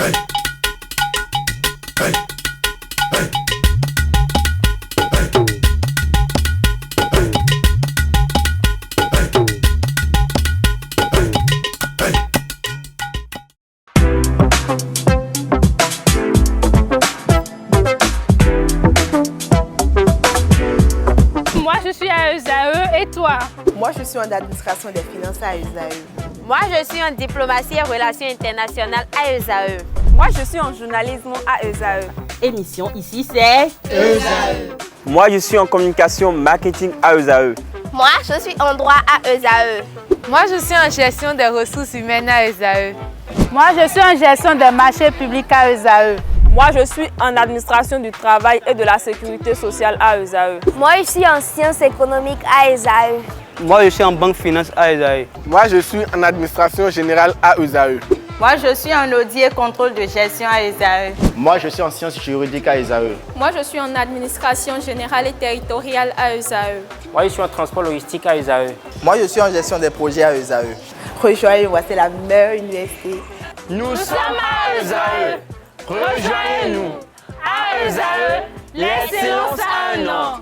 Moi, je suis à ESAE et toi? Moi, je suis en administration des finances à ESAE. Moi, je suis en diplomatie et relations internationales à ESAE. Moi, je suis en journalisme à ESAE. Émission ici, c'est ESAE. Moi, je suis en communication marketing à ESAE. Moi, je suis en droit à ESAE. Moi, je suis en gestion des ressources humaines à ESAE. Moi, je suis en gestion des marchés publics à ESAE. Moi, je suis en administration du travail et de la sécurité sociale à ESAE. Moi, je suis en sciences économiques à ESAE. Moi, je suis en banque finance à ESAE. Moi, je suis en administration générale à ESAE. Moi, je suis en audit et contrôle de gestion à ESAE. Moi, je suis en sciences juridiques à ESAE. Moi, je suis en administration générale et territoriale à ESAE. Moi, je suis en transport logistique à ESAE. Moi, je suis en gestion des projets à ESAE. Rejoignez-moi, c'est la meilleure université. Nous sommes à ESAE. Rejoignez-nous. À ESAE, l'excellence a un nom.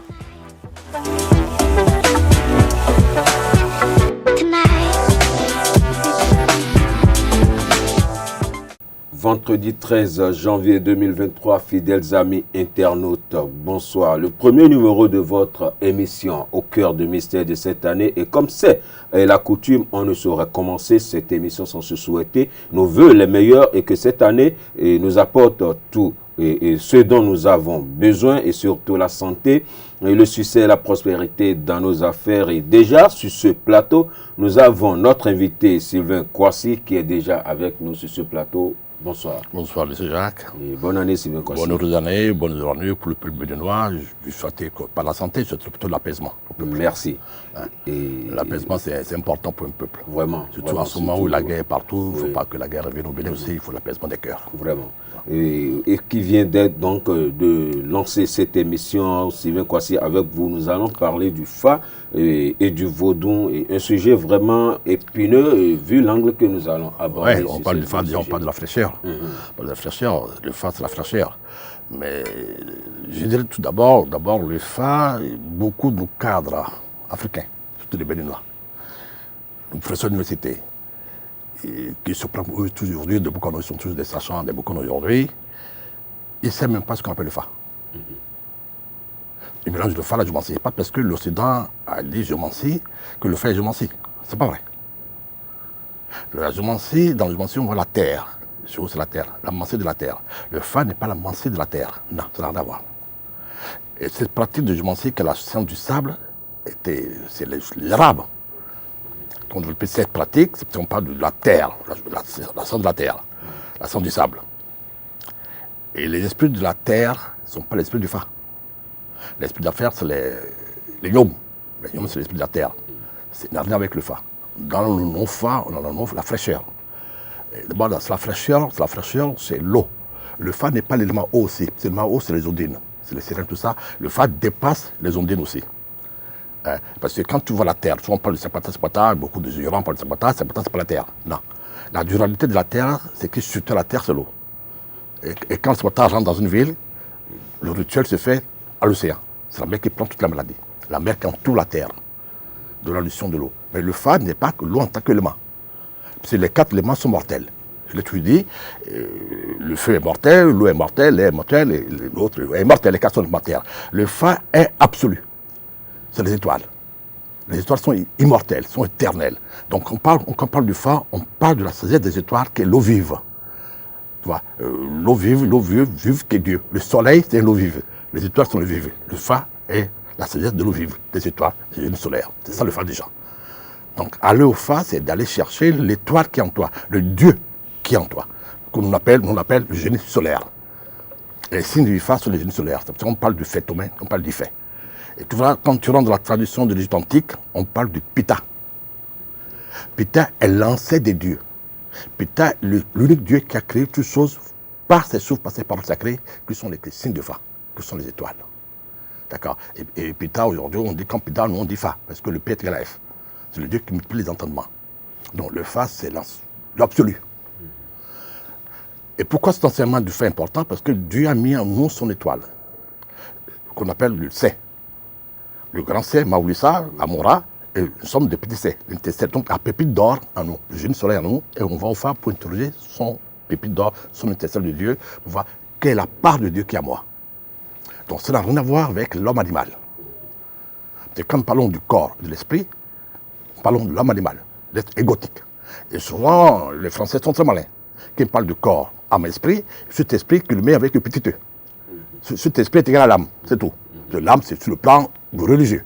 Vendredi 13 janvier 2023, fidèles amis internautes, bonsoir. Le premier numéro de votre émission Au cœur du mystère de cette année. Et comme c'est la coutume, on ne saurait commencer cette émission sans se souhaiter nos voeux les meilleurs et que cette année nous apporte tout et ce dont nous avons besoin et surtout la santé, et le succès et la prospérité dans nos affaires. Et déjà sur ce plateau, nous avons notre invité Sylvain Kouassi qui est déjà avec nous sur ce plateau. Bonsoir. Bonsoir, M. Jacques. Et bonne année, Sylvain Kouassi. Bonne année pour le peuple béninois. Je souhaite pas la santé, je souhaite plutôt l'apaisement. Merci. L'apaisement, c'est important pour un peuple. Vraiment. Surtout en ce moment où la guerre est partout, il ne faut pas que la guerre revienne au Bénin aussi, il faut l'apaisement des cœurs. Vraiment. Et qui vient d'être donc de lancer cette émission, Sylvain Kouassi, avec vous, nous allons parler du Fa et du Vodou, et un sujet vraiment épineux vu l'angle que nous allons aborder. Oui, on parle du Fa, on parle de la fraîcheur. On parle de la fraîcheur, le Fa c'est la fraîcheur. Mais je dirais tout d'abord, le Fa, beaucoup de nos cadres africains, surtout les Béninois, nos professeurs d'université, qui se prennent eux tous aujourd'hui, des Boucano, ils sont tous des sachants, des Boucano aujourd'hui, ils ne savent même pas ce qu'on appelle le Fa. Ils mélangent le Fa à la géomancie. Pas parce que l'Occident a dit géomancie que le Fa est géomancie. C'est pas vrai. La géomancie, dans la géomancie, on voit la terre. C'est la terre, la mancée de la terre. Le Fa n'est pas la mancée de la terre. Non, ça n'a rien à voir. Et cette pratique de géomancie, que la science du sable, c'est les Arabes. Quand on développe cette pratique, c'est on parle de la terre, la science de la terre, la science du sable. Et les esprits de la terre ne sont pas l'esprit du Fa. L'esprit de la terre, c'est les Yom. Les Yom, c'est l'esprit de la terre. C'est n'a rien avec le Fa. Dans le nom Fa, on a le nom la fraîcheur. D'abord, la fraîcheur, c'est l'eau. Le Fa n'est pas l'élément eau aussi. L'élément eau, c'est les ondines. C'est les sirènes, tout ça. Le Fa dépasse les ondines aussi. Parce que quand tu vois la terre, souvent on parle de Sapata, beaucoup de ignorants parlent de Sapata, c'est pas la terre. Non. La durabilité de la terre, c'est que sur la terre, c'est l'eau. Et quand Sapata rentre dans une ville, le rituel se fait à l'océan. C'est la mer qui prend toute la maladie. La mer qui entoure la terre, de l'allusion de l'eau. Mais le Fa n'est pas que l'eau en tant qu'élément. Parce que les 4 éléments sont mortels. Je l'ai toujours dit, le feu est mortel, l'eau est mortelle, l'air est mortel, et l'autre est mortel, les 4 sont mortels. Le Fa est absolu. C'est les étoiles. Les étoiles sont immortelles, sont éternelles. Donc quand on parle du Fa, on parle de la sagesse des étoiles qui est l'eau vive. Tu vois, l'eau vive qui est Dieu. Le soleil, c'est l'eau vive. Les étoiles sont l'eau vive. Le Fa est la sagesse de l'eau vive, des étoiles, des génies solaires. C'est ça le Fa déjà. Donc aller au Fa, c'est d'aller chercher l'étoile qui est en toi, le Dieu qui est en toi, qu'on appelle le génie solaire. Et les signes du Fa sont les génies solaires. On parle du fait humain, on parle du fait. Et tu vois, quand tu rentres dans la tradition de l'Égypte antique, on parle du Pita. Pita est l'ancêtre des dieux. Pita, l'unique Dieu qui a créé toutes choses par ses souffles, par ses paroles sacrées, qui sont les signes de Fa, qui sont les étoiles. D'accord. Et Pita, aujourd'hui, on dit quand Pita, nous on dit Fa, parce que le P est égal à F. C'est le Dieu qui multiplie les entendements. Donc le Fa, c'est l'absolu. Et pourquoi cet enseignement du feu est important? Parce que Dieu a mis en nous son étoile, qu'on appelle le C. Le grand C, Maoulissa, Amora, et nous sommes des petits C. Donc la pépite d'or en nous, le jeune soleil en nous, et on va au phare pour interroger son pépite d'or, son étincelle de Dieu, pour voir quelle est la part de Dieu qui est à moi. Donc ça n'a rien à voir avec l'homme animal. Et quand nous parlons du corps et de l'esprit, parlons de l'homme animal, d'être égotique. Et souvent, les Français sont très malins. Quand ils parlent de corps, âme, esprit, cet esprit qu'ils met avec le petit E. Cet esprit est égal à l'âme, c'est tout. L'âme, c'est sur le plan religieux.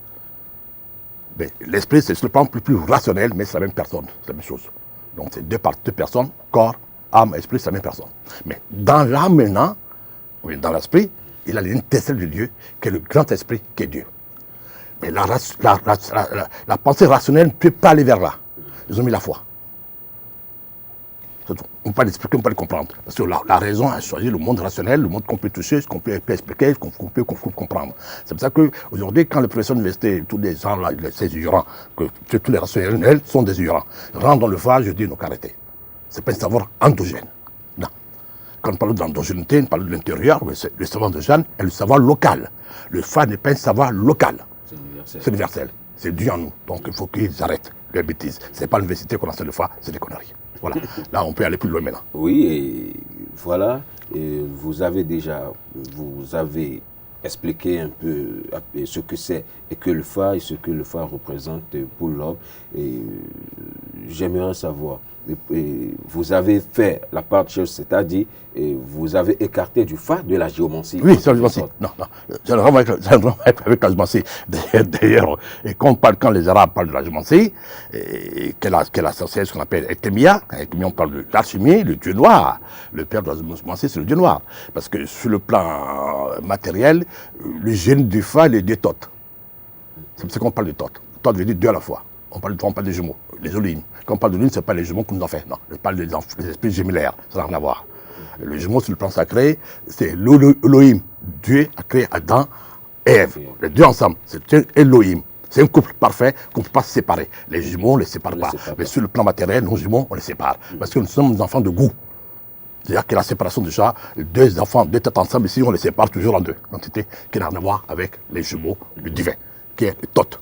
L'esprit, c'est sur le plan plus rationnel, mais c'est la même personne, c'est la même chose. Donc c'est deux personnes, corps, âme, esprit, c'est la même personne. Mais dans l'âme maintenant, dans l'esprit, il a l'étincelle de Dieu, qui est le grand esprit, qui est Dieu. Mais la pensée rationnelle ne peut pas aller vers là. Ils ont mis la foi. C'est tout. On ne peut pas l'expliquer, on ne peut pas le comprendre. Parce que la raison a choisi le monde rationnel, le monde qu'on peut toucher, ce qu'on peut expliquer, ce qu'on peut comprendre. C'est pour ça qu'aujourd'hui, quand les professeurs d'université, tous les gens là, ces ignorants, que tous les rationnels sont des ignorants, rentrent dans le phare, je dis, non, arrêtez. Ce n'est pas un savoir endogène. Non. Quand on parle d'endogénéité, on parle de l'intérieur, le savoir endogène est le savoir local. Le phare n'est pas un savoir local. C'est universel. C'est Dieu en nous. Donc il faut qu'ils arrêtent les bêtises. Ce n'est pas l'université qu'on enseigne le phare, c'est des conneries. Voilà. Là, on peut aller plus loin maintenant. Oui, et voilà. Et vous avez expliqué un peu ce que c'est et que le phare et ce que le phare représente pour l'homme. Et j'aimerais savoir, vous avez fait la part de choses, c'est-à-dire vous avez écarté du phare de la géomancie. Oui, c'est la géomancie. Non, j'ai un rapport avec la géomancie. D'ailleurs, quand les Arabes parlent de la géomancie, qu'elle a sorcière, ce qu'on appelle Ekemia, on parle de l'alchimie, le dieu noir. Le père de la géomancie, c'est le dieu noir. Parce que sur le plan matériel, le génie du phare, il est dieu Thoth. C'est pour ça qu'on parle de Thoth. Thoth veut dire Dieu à la fois. On parle des jumeaux, les Elohim. Quand on parle de l'une, ce n'est pas les jumeaux qu'on nous en fait. Non, on parle des esprits gémellaires. Ça n'a rien à voir. Le jumeau, sur le plan sacré, c'est l'Elohim. Dieu a créé Adam et Ève. Les deux ensemble, c'est un Elohim. C'est un couple parfait qu'on ne peut pas se séparer. Les jumeaux, on ne les sépare pas. Mais sur le plan matériel, nos jumeaux, on les sépare. Parce que nous sommes des enfants de goût. C'est-à-dire que la séparation déjà, deux enfants, deux têtes ensemble, ici, on les sépare toujours en deux. L'entité qui n'a rien à voir avec les jumeaux, le divin, qui est le Thoth.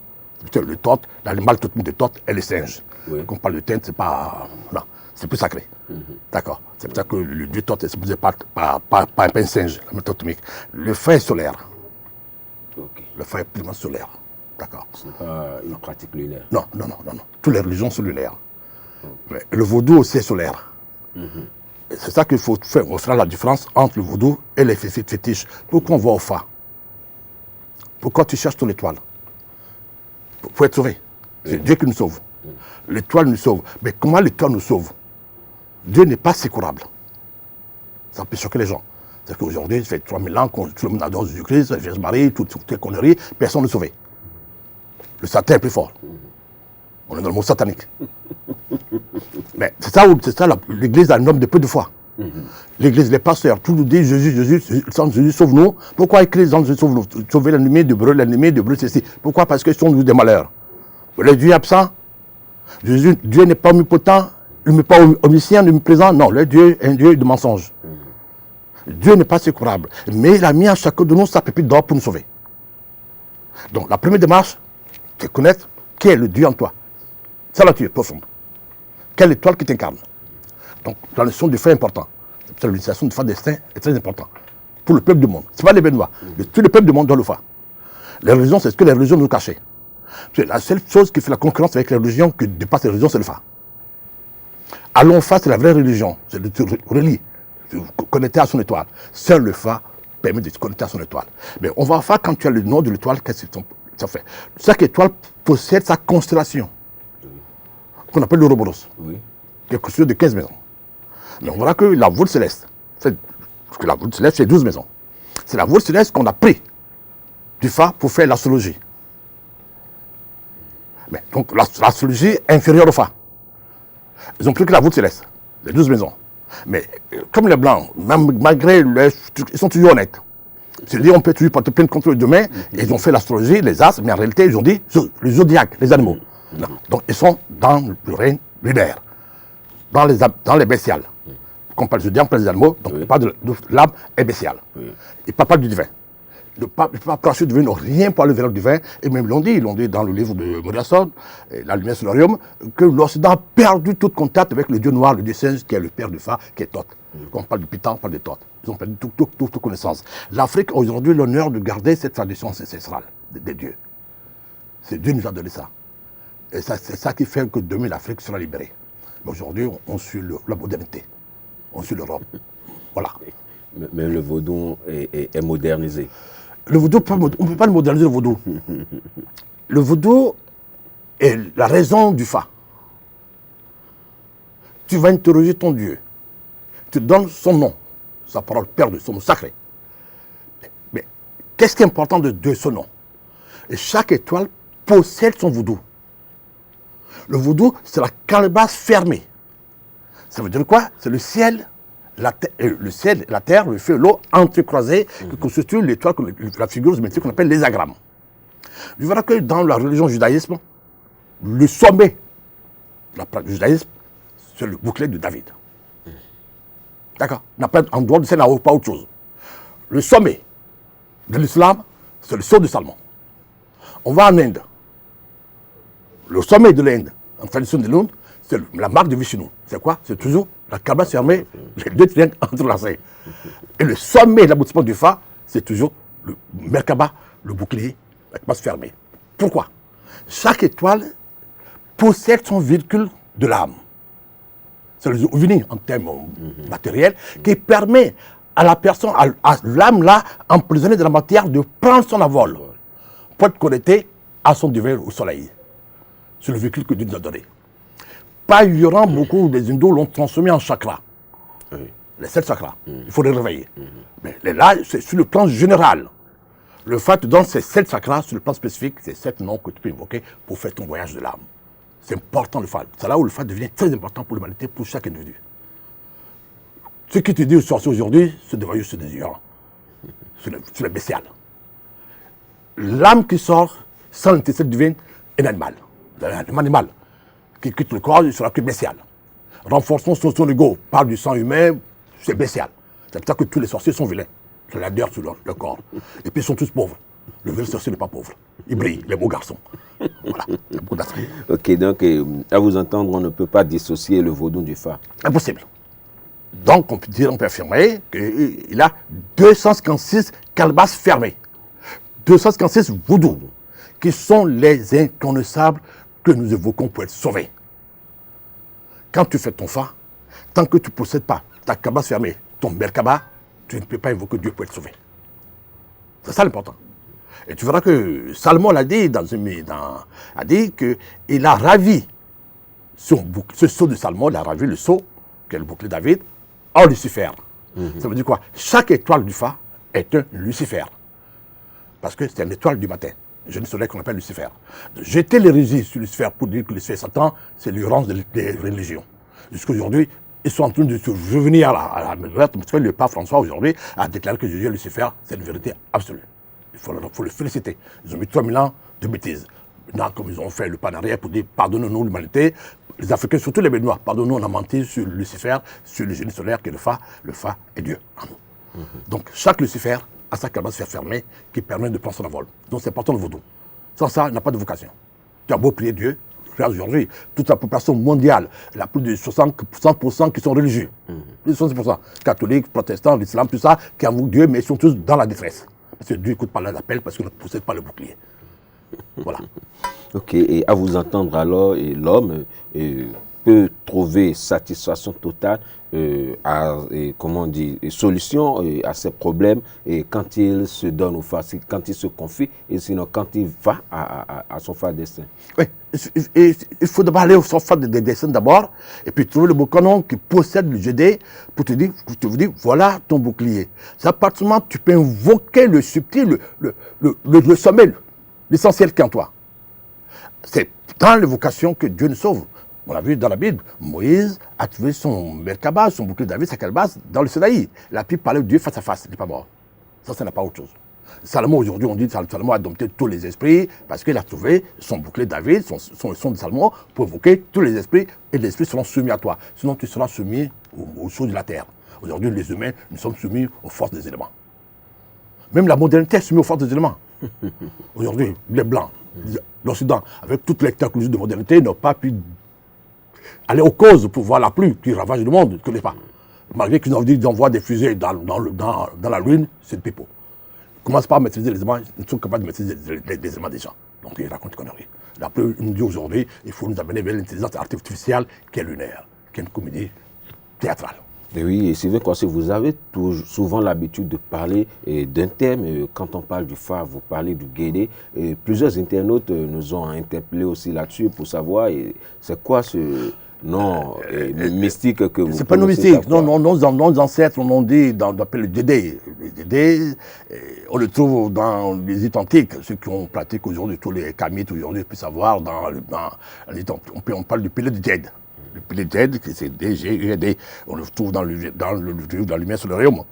Le Thoth, l'animal totémique de Thoth est le singe. Oui. Quand on parle de teinte, c'est pas. Non, c'est plus sacré. D'accord. C'est pour ça que le dieu Thoth est supposé pas un singe, l'animal totémique. Le feu est solaire. Okay. Le feu est purement solaire. D'accord. Ce n'est pas une pratique lunaire. Non. Toutes les religions sont lunaires. Mais le vaudou aussi est solaire. C'est ça qu'il faut faire. On fera la différence entre le vaudou et les fétiches. Pourquoi on va au phare? Pourquoi tu cherches ton étoile? Pour être sauvé. C'est Dieu qui nous sauve. L'étoile nous sauve. Mais comment l'étoile nous sauve? Dieu n'est pas secourable. Ça peut choquer les gens. C'est qu'aujourd'hui, ça fait 3000 ans que tout le monde adore Jésus-Christ, la Vierge Marie, toutes les conneries, personne n'est sauvé. Le Satan est plus fort. On est dans le mot satanique. Mais c'est ça l'Église a un homme de peu de foi. L'Église, les pasteurs, tout nous dit Jésus, sauve-nous. Pourquoi écrire Jésus, sauve-nous? Sauver l'ennemi de brûler, ceci. Pourquoi? Parce qu'ils sont des malheurs. Le Dieu est absent. Dieu n'est pas omnipotent, il n'est pas omniscient, omniprésent. Non, le Dieu est un Dieu de mensonge. Dieu n'est pas secourable. Mais il a mis à chacun de nous sa pépite d'or pour nous sauver. Donc la première démarche, c'est connaître qui est le Dieu en toi. C'est la nature profonde. Quelle étoile qui t'incarne? Donc, la notion du feu est importante. L'initiation du phare des saints est très importante. Pour le peuple du monde. Ce n'est pas les Béninois. Tout le peuple du monde doit le faire. Les religions, c'est ce que les religions nous cachent. La seule chose qui fait la concurrence avec les religions, qui dépasse les religions, c'est le phare. Allons au phare, c'est la vraie religion. C'est de se relier, de se connecter à son étoile. Seul le phare permet de se connecter à son étoile. Mais on va au phare quand tu as le nom de l'étoile, qu'est-ce que ça fait? Chaque étoile possède sa constellation, qu'on appelle l'Ouroboros. Quelque chose de 15 maisons. Mais on verra que la voûte céleste, c'est 12 maisons. C'est la voûte céleste qu'on a pris du phare pour faire l'astrologie. Mais donc l'astrologie est inférieure au phare. Ils ont pris que la voûte céleste, les 12 maisons. Mais comme les Blancs, même malgré ils sont toujours honnêtes. C'est-à-dire on peut toujours porter plainte contre eux demain. Ils ont fait l'astrologie, les astres, mais en réalité ils ont dit le zodiaque, les animaux. Non. Donc ils sont dans le règne lunaire, dans les bestiales. Quand on parle de Dieu, on parle des animaux, donc on parle de l'âme est bestiale. Il ne parle pas du divin. Le pape François du divin n'a rien parlé vers le divin, et même ils l'ont dit dans le livre de Moriasson, La lumière sur l'Orium, que l'Occident a perdu tout contact avec le Dieu noir, le Dieu singe, qui est le père du Fa, qui est Thoth. Quand on parle de Pitan, on parle de Thoth. Ils ont perdu toute connaissance. L'Afrique a aujourd'hui l'honneur de garder cette tradition ancestrale des dieux. C'est Dieu nous a donné ça. Et c'est ça qui fait que demain l'Afrique sera libérée. Mais aujourd'hui, on suit la modernité. On suit l'Europe. Voilà. Mais le vaudou est modernisé. Le vaudou, on ne peut pas le moderniser, le vaudou. Le vaudou est la raison du Fa. Tu vas interroger ton Dieu. Tu donnes son nom, sa parole perdue, son nom sacré. Mais qu'est-ce qui est important de ce nom? Et chaque étoile possède son vaudou. Le vaudou, c'est la calebasse fermée. Ça veut dire quoi? C'est le ciel, la terre, le feu, l'eau entrecroisée qui constitue l'étoile, la figure géométrique qu'on appelle l'hexagramme. Tu verras que dans la religion judaïsme, le sommet du judaïsme, c'est le bouclier de David. D'accord? En dehors de ça, il n'y a pas autre chose. Le sommet de l'islam, c'est le sceau de Salomon. On va en Inde. Le sommet de l'Inde, en tradition de l'Inde, c'est la marque de Vishnu. C'est quoi? C'est toujours la calebasse fermée, les deux triangles entrelacés. Et le sommet de l'aboutissement du Fa, c'est toujours le Merkaba, le bouclier, la calebasse fermée. Pourquoi? Chaque étoile possède son véhicule de l'âme. C'est le ovni en termes matériels qui permet à la personne, à l'âme-là, emprisonnée de la matière, de prendre son envol pour être connecté à son divin au soleil. C'est le véhicule que Dieu nous a donné. Pas ignorant, beaucoup des hindous l'ont transformé en chakra. Les 7 chakras. Il faut les réveiller. Mais là, c'est sur le plan général. Le fait dans ces 7 chakras, sur le plan spécifique, c'est 7 noms que tu peux invoquer pour faire ton voyage de l'âme. C'est important le Fa. C'est là où le Fa devient très important pour l'humanité, pour chaque individu. Ce qui te dit aux sorciers aujourd'hui, c'est des voyous, c'est des ignorants. C'est le bestial. L'âme qui sort sans l'intelligence divine est un animal. Un animal qui quitte le corps, il sera que bestial. Renforçons son ego par du sang humain, c'est bestial. C'est pour ça que tous les sorciers sont vilains. C'est l'adhère sur leur corps. Et puis ils sont tous pauvres. Le vrai sorcier n'est pas pauvre. Il brille, les beaux garçons. Voilà, il y a beaucoup d'aspects. Ok, donc à vous entendre, on ne peut pas dissocier le vaudou du Fa. Impossible. Donc on peut affirmer qu'il a 256 calebasses fermées. 256 vaudous, qui sont les inconnaissables que nous évoquons pour être sauvés. Quand tu fais ton Fa, tant que tu ne possèdes pas ta calebasse fermée, ton Merkaba, tu ne peux pas invoquer Dieu pour être sauvé. C'est ça l'important. Et tu verras que Salomon l'a dit a dit qu'il a ravi ce sceau de Salomon, il a ravi le sceau, qui est le bouclier de David, en Lucifer. Ça veut dire quoi? Chaque étoile du Fa est un Lucifer. Parce que c'est une étoile du matin. Le jeune soleil qu'on appelle Lucifer. Jeter l'hérésie sur Lucifer pour dire que Lucifer est Satan, c'est l'ignorance des religions. Jusqu'à aujourd'hui, ils sont en train de se revenir à la le pape François aujourd'hui a déclaré que Jésus et Lucifer, c'est une vérité absolue. Il faut le féliciter. Ils ont mis 3000 ans de bêtises. Maintenant, comme ils ont fait le pas en arrière pour dire pardonnez-nous l'humanité, les Africains, surtout les Béninois, pardonnez-nous, on a menti sur Lucifer, sur le génie solaire qui est le Fa est Dieu en nous. Donc chaque Lucifer a sa calebasse fermée qui permet de prendre son envol. Donc c'est important le vaudou. Sans ça, il n'a pas de vocation. Tu as beau prier Dieu, regarde aujourd'hui, toute la population mondiale, il y a plus de 60% qui sont religieux. Plus de 60%. Catholiques, protestants, l'islam, tout ça, qui avouent Dieu, mais ils sont tous dans la détresse. Parce que Dieu n'écoute pas les appels, parce qu'il ne possède pas le bouclier. Voilà. Ok, et à vous entendre alors, l'homme peut trouver satisfaction totale solution à ses problèmes et quand il se donne au Fa, quand il se confie, et sinon quand il va à son Fa destin. Oui, il faut d'abord aller au son Fa des destins d'abord, et puis trouver le bon canon qui possède le GD pour te dire, voilà ton bouclier. C'est à partir du moment où tu peux invoquer le subtil, le sommet, l'essentiel qui est en toi. C'est dans l'évocation que Dieu nous sauve. On l'a vu dans la Bible, Moïse a trouvé son Merkaba, son bouclier de David, sa calebasse dans le Sinaï. Il a pu parler de Dieu face à face, il n'est pas mort. Ça n'a pas autre chose. Salomon, aujourd'hui, on dit que Salomon a dompté tous les esprits parce qu'il a trouvé son bouclier de David, son de Salomon, pour évoquer tous les esprits et les esprits seront soumis à toi. Sinon, tu seras soumis aux choses de la terre. Aujourd'hui, les humains, nous sommes soumis aux forces des éléments. Même la modernité est soumise aux forces des éléments. Aujourd'hui, les Blancs, l'Occident, avec toutes les technologies de modernité, n'ont pas pu aller aux causes pour voir la pluie qui ravage le monde, que n'est pas. Malgré qu'ils ont dit d'envoyer des fusées dans la Lune, c'est le pipeau. Ils commencent pas à maîtriser les éléments, ils sont capables de maîtriser les éléments des gens. Donc ils racontent des conneries. La pluie nous dit aujourd'hui, il faut nous amener vers l'intelligence artificielle qui est lunaire, qui est une comédie théâtrale. Et oui, et Sylvain Cossé, vous avez souvent l'habitude de parler d'un thème. Quand on parle du phare, vous parlez du Guédé. Plusieurs internautes nous ont interpellés aussi là-dessus pour savoir c'est quoi ce nom mystique que vous... C'est pas un nom mystique. Nos ancêtres ont dit, on appelle le Guédé. Le Guédé, on le trouve dans les rites antiques. Ceux qui ont pratiqué aujourd'hui, tous les kamites aujourd'hui, peuvent savoir, on parle du pilier de Djed. Le pilier de Djed, c'est D-G-U-D, on le trouve dans le livre de la lumière sur le royaume.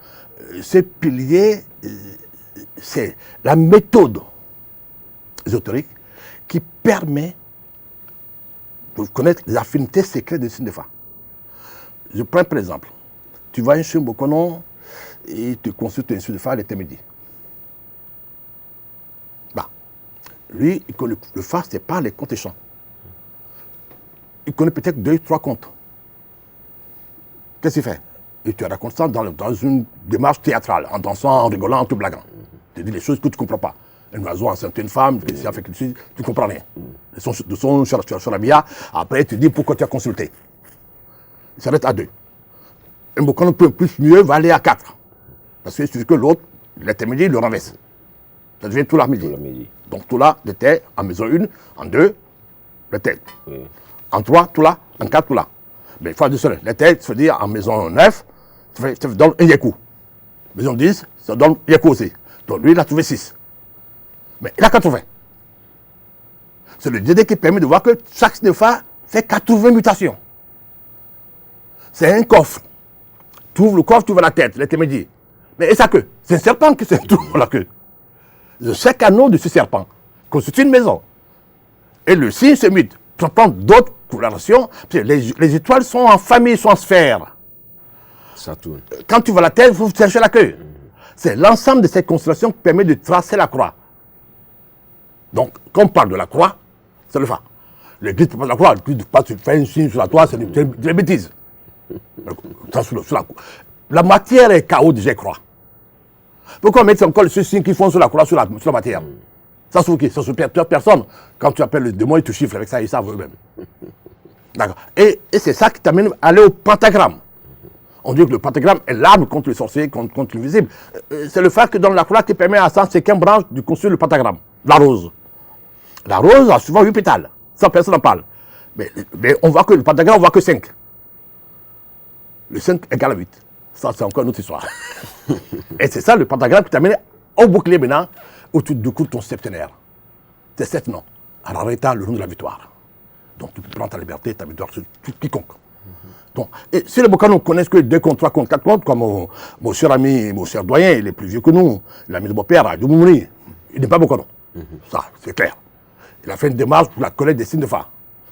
Ce pilier, c'est la méthode ésotérique qui permet de connaître les affinités secrètes des signes de phare. Je prends par exemple, tu vas à un Chimbokono et tu consultes un signe de phare l'été midi. Bah, lui, le phare, c'est pas les comptes et chants. Il connaît peut-être 2 ou 3 contes. Qu'est-ce qu'il fait? Et tu racontes ça dans une démarche théâtrale, en dansant, en rigolant, en te blaguant. Tu dis les choses que tu ne comprends pas. Un oiseau enceinte une femme, tu ne comprends rien. De son charabia, après tu dis pourquoi tu as consulté. Il s'arrête à 2. Un boucan peut plus mieux va aller à 4. Parce que c'est que l'autre, l'intermédiaire, il le renverse. Ça devient tout l'après-midi. Donc tout là, l'été, en maison 1, en 2, l'été. En 3, tout là, en 4, tout là. Mais il faut additionner. L'été, ça veut dire en maison 9, ça donne un yaku. Maison 10, ça donne yaku aussi. Donc lui, il a trouvé 6. Mais il a 80. C'est le DD qui permet de voir que chaque signe de phare fait 80 mutations. C'est un coffre. Tu ouvres le coffre, tu ouvres la tête, l'intermédiaire. Mais et sa queue? C'est un serpent qui se trouve la queue. Chaque anneau de ce serpent constitue une maison. Et le signe se mute. Tu prends d'autres colorations. Les étoiles sont en famille, sont en sphère. Ça tourne. Quand tu vois la tête, il faut chercher la queue. C'est l'ensemble de ces constellations qui permet de tracer la croix. Donc, quand on parle de la croix, c'est le phare. L'église ne peut pas la croix. L'église ne peut pas faire un signe sur la croix, c'est des bêtises. La matière est chaos déjà croix. Pourquoi mettre encore ce signe qu'ils font sur la croix, sur la matière? Ça se qui? Ça se perturbe personne. Quand tu appelles le démon, ils te chiffrent avec ça, ils savent eux-mêmes. D'accord. Et c'est ça qui t'amène à aller au pentagramme. On dit que le pentagramme est l'arme contre les sorciers, contre l'invisible. C'est le phare que donne la croix qui permet à 105e branche de construire le pentagramme. La rose. La rose a souvent 8 pétales. Ça, personne n'en parle. Mais on voit que le pentagramme, on voit que 5. Le 5 égale à 8. Ça, c'est encore une autre histoire. Et c'est ça le pentagramme qui t'amène au bouclier maintenant, où tu découvres ton septénaire. C'est 7 noms. Arareta, le nom de la victoire. Donc tu prends ta liberté, ta victoire sur quiconque. Donc, et si les Bokano ne connaissent que 2 comptes, 3 comptes, 4 comptes, comme mon cher ami, mon cher doyen, il est plus vieux que nous, l'ami de mon père, Adjoumouni, il n'est pas Bokano. Ça, c'est clair. Il a fait une démarche pour la collecte des signes de phare.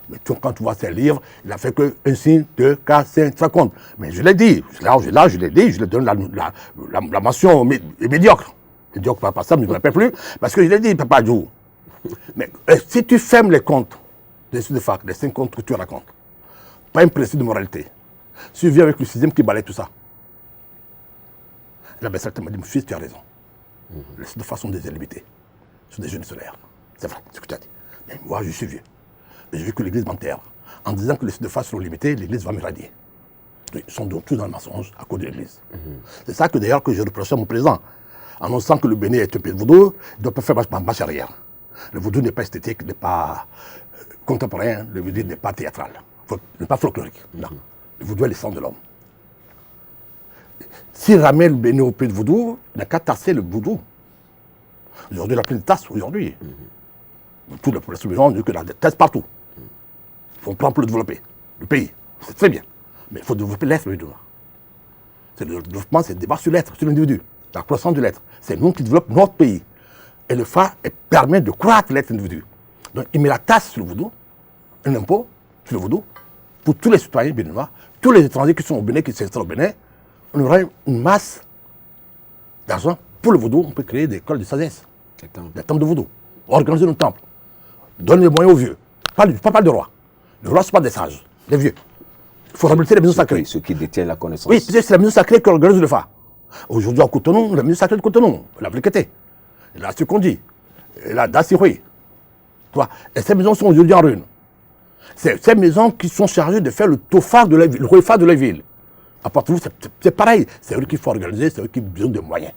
Mais quand tu vois ses livres, il n'a fait qu'un signe, 2, 4, 5, 3 comptes. Mais je l'ai dit, je l'ai dit, je lui donne la mention médiocre. Médiocre, pas ça, mais je ne me rappelle plus, parce que je l'ai dit, Papa Djou. Mais si tu fermes les comptes des signes de phare, les 5 comptes que tu racontes, pas un principe de moralité, si tu viens avec le 6e qui balaye tout ça, la Bessette m'a dit, mon fils, tu as raison. Les signes de phare sont des illimités, sont des jeunes solaires. C'est vrai, c'est ce que tu as dit. Mais moi, je suis vieux. Et je veux que l'Église m'enterre. En disant que les signes de phare sont limités, l'Église va m'éradier. Ils sont tous dans le mensonge à cause de l'Église. C'est ça que d'ailleurs que je reproche à mon président. Annonçant que le Bénin est un pays de vaudou, il ne doit pas faire marche arrière. Le vaudou n'est pas esthétique, n'est pas contemporain, le vaudou n'est pas théâtral, n'est pas folklorique. Non. Le vaudou est l'essence de l'homme. S'il ramène le Bénin au pays de vaudou, il n'a qu'à tasser le vaudou. Aujourd'hui, il a plein de tasses, aujourd'hui. Toute la population béninoise dit que la tasse partout. Il faut prendre pour le développer. Le pays, c'est très bien. Mais il faut développer l'être béninois. Le développement, c'est le débat sur l'être, sur l'individu. La croissance de l'être. C'est nous qui développons notre pays. Et le phare permet de croître l'être individu. Donc il met la tasse sur le vaudou, un impôt sur le vaudou, pour tous les citoyens béninois, tous les étrangers qui sont au Bénin, qui s'installent au Bénin, on aura une masse d'argent. Pour le vaudou, on peut créer des écoles de sagesse, des temples de vaudou, organiser nos temples, donner les moyens aux vieux. Pas de roi. Le roi, ce n'est pas des sages, des vieux. Il faut réhabiliter les maisons sacrées. Ceux qui détiennent la connaissance. Oui, c'est la maison sacrée qui organise le Fa. Aujourd'hui, à Cotonou, la maison sacrée de Cotonou, la Briqueté, la Sukondi, la Dassiroui. Et ces maisons sont aujourd'hui en ruine. C'est ces maisons qui sont chargées de faire le tofa de la ville, le refa de la ville. À part vous, c'est pareil. C'est eux qu'il faut organiser, c'est eux qui ont besoin de moyens.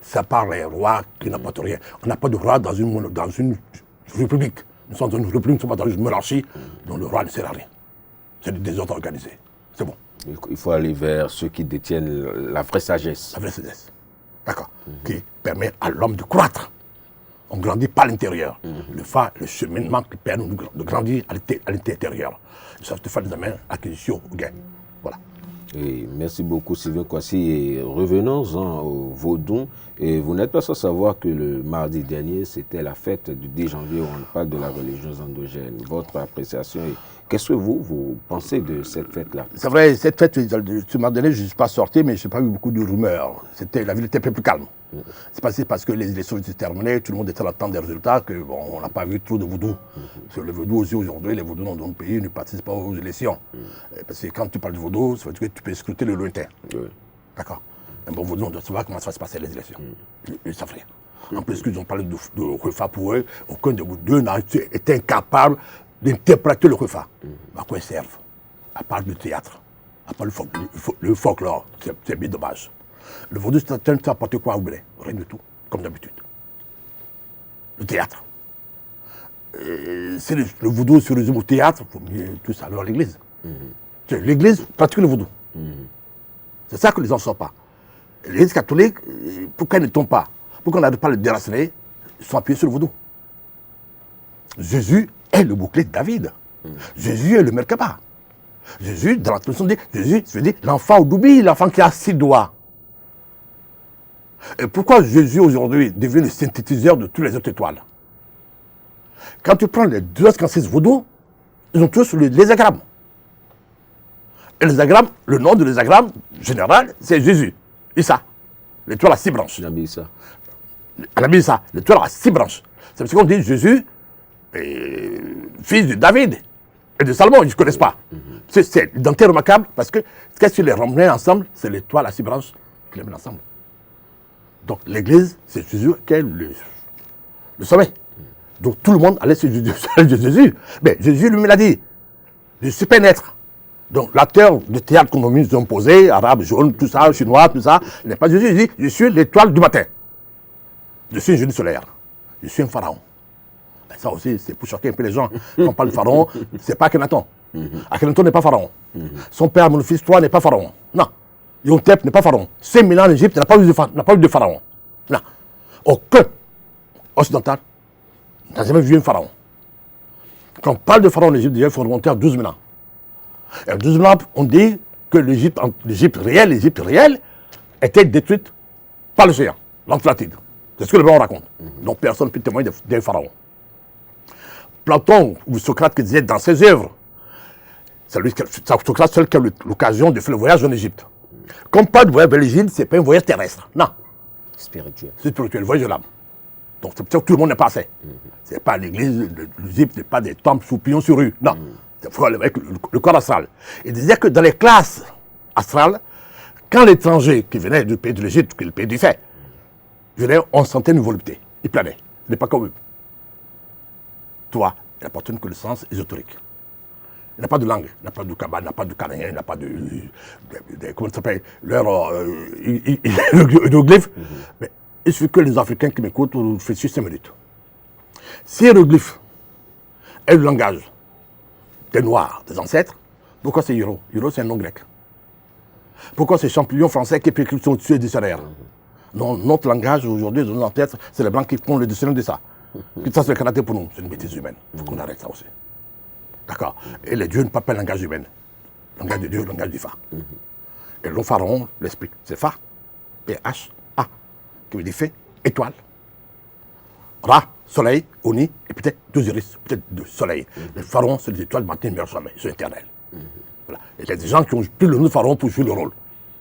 Ça part les rois qui n'apportent rien. On n'a pas de roi dans une république. Nous sommes dans une république, nous ne sommes pas dans une monarchie dont le roi ne sert à rien. C'est du désordre organisé. C'est bon. Il faut aller vers ceux qui détiennent la vraie sagesse. La vraie sagesse. D'accord. Qui permet à l'homme de croître. On ne grandit pas à l'intérieur. Le Fa, le cheminement qui permet de grandir à l'intérieur. Ça te fait des amènes, acquisition, gain. Voilà. Et merci beaucoup Sylvain Kwasi. Et revenons-en au Vaudou. Et vous n'êtes pas sans savoir que le mardi dernier, c'était la fête du 10 janvier où on parle de la religion endogène. Votre appréciation, qu'est-ce que vous pensez de cette fête-là? C'est vrai, cette fête, ce mardi dernier, je ne suis pas sorti, mais je n'ai pas eu beaucoup de rumeurs. La ville était un peu plus calme. C'est passé parce que les élections étaient terminées, tout le monde était en attente des résultats, on n'a pas vu trop de vaudou. Sur le vaudou aussi aujourd'hui, les vaudous dans notre pays ne participent pas aux élections. Parce que quand tu parles de vaudou, ça veut dire que tu peux scruter le lointain. D'accord. Un bon vaudou, on doit savoir comment ça va se passer les élections. Ils savent rien. En plus, qu'ils ont parlé de refa pour eux, aucun de vous deux n'a été incapable d'interpréter le refa. À quoi ils servent? À part du théâtre, à part le folklore, c'est bien dommage. Le vaudou, c'est apporter quoi au Bénin? Rien du tout, comme d'habitude. Le théâtre. Si le vaudou se résume au théâtre, il faut mieux tout ça alors à l'église. L'église pratique le vaudou. C'est ça que les gens ne savent pas. L'église catholique, pourquoi ils ne tombent pas? Pourquoi on n'arrive pas à le déraciner? Ils sont appuyés sur le vaudou. Jésus est le bouclier de David. Jésus est le Merkaba. Jésus, dans la tradition, dit Jésus, se dit l'enfant au doubi, l'enfant qui a 6 doigts. Et pourquoi Jésus aujourd'hui devient le synthétiseur de toutes les autres étoiles? Quand tu prends les 256 vaudous, ils ont tous les agrammes. Et les agrammes, le nom de l'hésagramme général, c'est Jésus. Issa. L'étoile à 6 branches. Nabi Issa. Nabi Issa. L'étoile à 6 branches. C'est parce qu'on dit Jésus, fils de David et de Salomon, ils ne connaissent pas. C'est une identité remarquable parce que qu'est-ce qui les ramenait ensemble? C'est l'étoile à 6 branches qui les met ensemble. Donc l'église, c'est Jésus qui est le sommet. Donc tout le monde allait sur Jésus. Mais Jésus lui-même l'a dit. Je suis pénètre. Donc l'acteur de théâtre qu'on nous a imposé, arabe, jaune, tout ça, chinois, tout ça, il n'est pas Jésus, il dit, je suis l'étoile du matin. Je suis une jeune solaire. Je suis un pharaon. Et ça aussi, c'est pour choquer un peu les gens. Quand on parle de pharaon, c'est pas Akhenaton. Akhenaton n'est pas pharaon. Son père, mon fils, toi, n'est pas pharaon. Non. Yontep n'est pas pharaon. 5000 ans en Égypte, n'a pas eu de pharaon. Non. Aucun occidental n'a jamais vu un pharaon. Quand on parle de pharaon en Égypte, il faut remonter à 12 000 ans. Et à 12 000 ans, on dit que l'Égypte réelle, était détruite par l'océan, l'Atlantide. C'est ce que le Blanc raconte. Donc personne ne peut témoigner d'un pharaon. Platon ou Socrate qui disait dans ses œuvres, c'est Socrate seul qui a eu l'occasion de faire le voyage en Égypte. Comme pas de voyage vers l'Égypte, ce n'est pas un voyage terrestre. Non. Spirituel. C'est spirituel, le voyage de l'âme. Donc c'est pour ça que tout le monde n'est pas assez. Ce n'est pas l'église, l'Égypte n'est pas des temples sous pignon sur rue. Non. Il faut aller avec le corps astral. Il disait que dans les classes astrales, quand l'étranger qui venait du pays de l'Égypte, qui est le pays du fait, venait, on sentait une volupté. Il planait. Il n'est pas comme eux. Toi, il apporte une connaissance ésotérique. Il n'a pas de langue, il n'a pas de cabane, il n'a pas de canadien, il n'a pas de comment ça s'appelle, leur hiéroglyphe. Mais il suffit que les Africains qui m'écoutent réfléchissent 5 minutes. Si hiéroglyphe est le langage des Noirs, des ancêtres, pourquoi c'est Hiero? Hiero, c'est un nom grec. Pourquoi c'est Champollion français qui est écrit sur le dictionnaire? Non, notre langage aujourd'hui, de nos ancêtres, c'est les Blancs qui font le dictionnaire de ça. Qui ça, c'est le canadien pour nous. C'est une bêtise humaine. Il faut qu'on arrête ça aussi. D'accord. Et les dieux ne parlent pas le langage humain. Le langage de Dieu, le langage du Fa. Et le pharaon l'explique. C'est Fa, P-H-A, qui veut dire fait, étoile. Ra, soleil, Oni, et peut-être 2 iris, peut-être 2 soleils. Le pharaon, c'est les étoiles du matin, meilleur jamais. Ils sont éternels. Voilà. Et il y a des gens qui ont pris le nom de Pharaon pour jouer le rôle.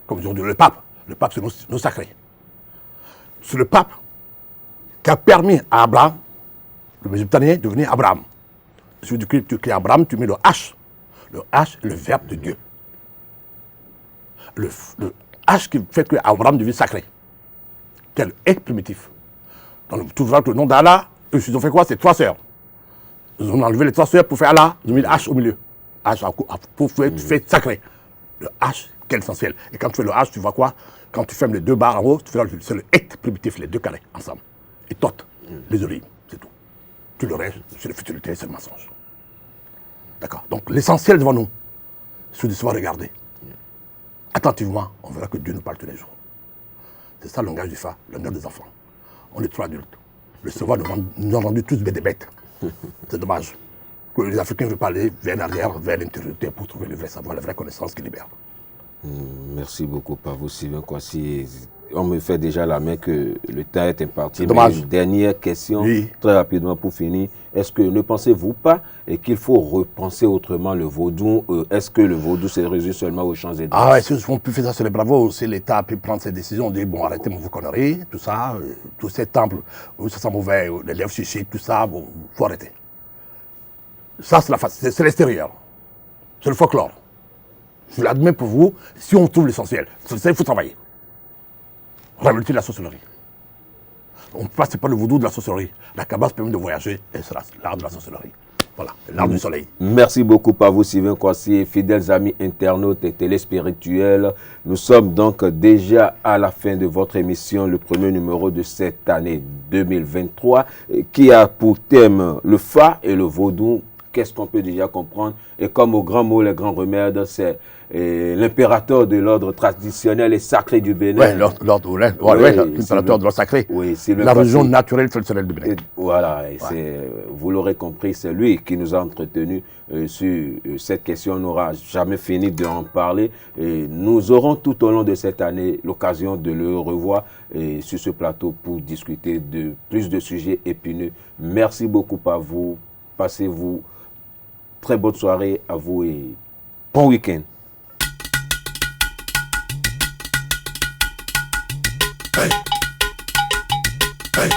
Comme aujourd'hui le pape. Le pape, c'est nos sacrés. C'est le pape qui a permis à Abraham, le Mésopotamien, de devenir Abraham. Si tu crées Abraham, tu mets le H. Le H est le verbe de Dieu. Le H qui fait que Abraham devient sacré. Quel est primitif. Donc tu verras que le nom d'Allah, ils ont fait quoi? C'est 3 sœurs. Ils ont enlevé les 3 sœurs pour faire Allah, ils ont mis le H au milieu. H pour faire sacré. Le H, quel essentiel. Et quand tu fais le H, tu vois quoi? Quand tu fermes les 2 barres en haut, tu fais c'est le et primitif, les 2 carrés ensemble. Et tot, les olives, c'est tout. Tout le reste, c'est la futilité, c'est le mensonge. D'accord. Donc l'essentiel devant nous, c'est de savoir regarder. Attentivement, on verra que Dieu nous parle tous les jours. C'est ça le langage du phare, le langage des enfants. On est trop adultes. Le savoir nous a rendu tous des bêtes. C'est dommage que les Africains veulent pas aller vers l'arrière, vers l'intériorité pour trouver le vrai savoir, la vraie connaissance qui libère. Merci beaucoup, Pavot Sylvain Kwasi. On me fait déjà la main que le temps est imparti. Dommage. Une dernière question, oui. Très rapidement pour finir. Est-ce que ne pensez-vous pas qu'il faut repenser autrement le vaudou? Est-ce que le vaudou se résume seulement aux Champs-Élysées? Ah ouais, si on peut faire ça sur les bravos, si l'État peut prendre ses décisions, on dit bon, arrêtez vos conneries, tout ça, tous ces temples où ça sent mauvais, les lèvres suicides, tout ça, bon, faut arrêter. Ça, c'est l'extérieur. C'est le folklore. Je l'admets pour vous, si on trouve l'essentiel, il faut travailler. Réhabiliter la sorcellerie. On ne passe pas le vaudou de la sorcellerie. La cabane permet de voyager, et c'est l'art de la sorcellerie. Voilà, l'art du soleil. Merci beaucoup, Pavot Sylvain Kwasi, fidèles amis internautes et téléspirituels. Nous sommes donc déjà à la fin de votre émission, le premier numéro de cette année 2023, qui a pour thème le Fa et le vaudou. Qu'est-ce qu'on peut déjà comprendre? Et comme au grand mot, les grands remèdes, c'est l'impérateur de l'ordre traditionnel et sacré du Bénin. Oui, l'impérateur de l'ordre sacré. Oui, la religion naturelle traditionnelle du Bénin. Voilà, vous l'aurez compris, c'est lui qui nous a entretenus sur cette question. On n'aura jamais fini d'en parler. Et nous aurons tout au long de cette année l'occasion de le revoir sur ce plateau pour discuter de plus de sujets épineux. Merci beaucoup à vous. Passez-vous très bonne soirée à vous et bon week-end. Hey. Hey.